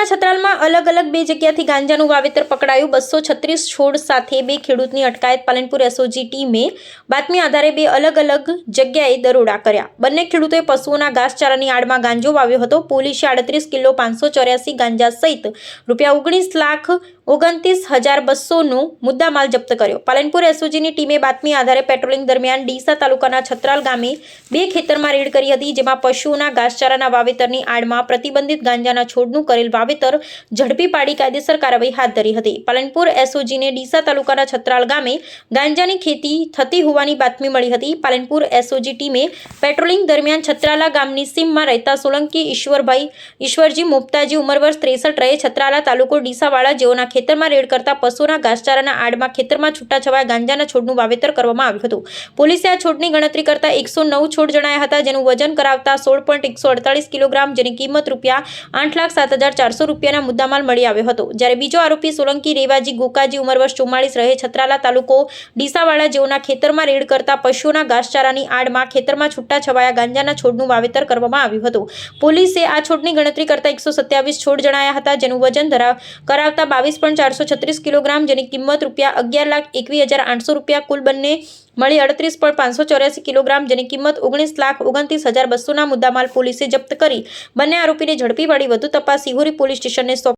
કચ્છના છત્રાલમાં અલગ અલગ બે જગ્યાથી ગાંજાનું વાવેતર પકડાયું। 236 છોડ સાથે બે ખેડૂતની અટકાયત। પાલનપુર એસઓજી ટીમે બાતમી આધારે બે અલગ અલગ જગ્યાએ દરોડા કર્યા। બંને ખેડૂતોએ પશુઓના ઘાસચારાની આડમાં ગાંજો વાવ્યો હતો। પોલીસે 38 કિલો 584 ગાંજા સહિત ₹19,29,200નો મુદ્દામાલ જપ્ત કર્યો। પાલનપુર એસઓજીની ટીમે બાતમી આધારે પેટ્રોલિંગ દરમિયાન ડીસા તાલુકાના છત્રાલ ગામે બે ખેતરમાં રેડ કરી હતી, જેમાં પશુઓના ઘાસચારાના વાવેતરની આડમાં પ્રતિબંધિત ગાંજાના છોડનું કરેલ વાવેતર ઝડપી પાડી કાયદેસર કાર્યવાહી હાથ ધરી હતી। પાલનપુર એસઓજીને ડીસા તાલુકાના છત્રાલ ગામે ગાંજાની ખેતી થતી હોવાની બાતમી મળી હતી। પાલનપુર એસઓજી ટીમે પેટ્રોલિંગ દરમિયાન છત્રાલા ગામની સીમમાં રહેતા સોલંકી ઈશ્વરજી મોપતાજી ઉંમર વર્ષ 63 રહે છત્રાલા તાલુકો ડીસાવાળા જેઓના ખેતરમાં રેડ કરતા પશુઓના ઘાસચારાના આડમાં ખેતરમાં છૂટાછવાયા ગાંજાના છોડનું વાવેતર કરવામાં આવ્યું હતું। પોલીસે આ છોડની ગણતરી કરતા 109 છોડ જણાયા હતા, જેનું વજન કરાવતા 16.148 કિલોગ્રામ, જેની કિંમત ₹8,07,400ના મુદ્દામાલ મળી આવ્યો હતો। જ્યારે બીજો આરોપી સોલંકી રેવાજી ગોકાજી ઉંમર વર્ષ 44 રહે છત્રાલા તાલુકો ડીસાવાળા જેઓના ખેતરમાં રેડ કરતા પશુઓના ઘાસચારાની આડમાં ખેતરમાં છૂટાછવાયા ગાંજાના છોડનું વાવેતર કરવામાં આવ્યું હતું। પોલીસે આ છોડની ગણતરી કરતા 127 છોડ જણાયા હતા, જેનું વજન કરાવતા 22.436 કિલોગ્રામ, જેની કિંમત ₹11,21,800, કુલ બંને મળી 38.584 કિલોગ્રામ, જેની કિંમત ₹19,29,200ના મુદ્દામાલ પોલીસે જપ્ત કરી બંને આરોપીને ઝડપી પાડી વધુ તપાસ સિહોરી પોલીસ સ્ટેશનને સોંપી।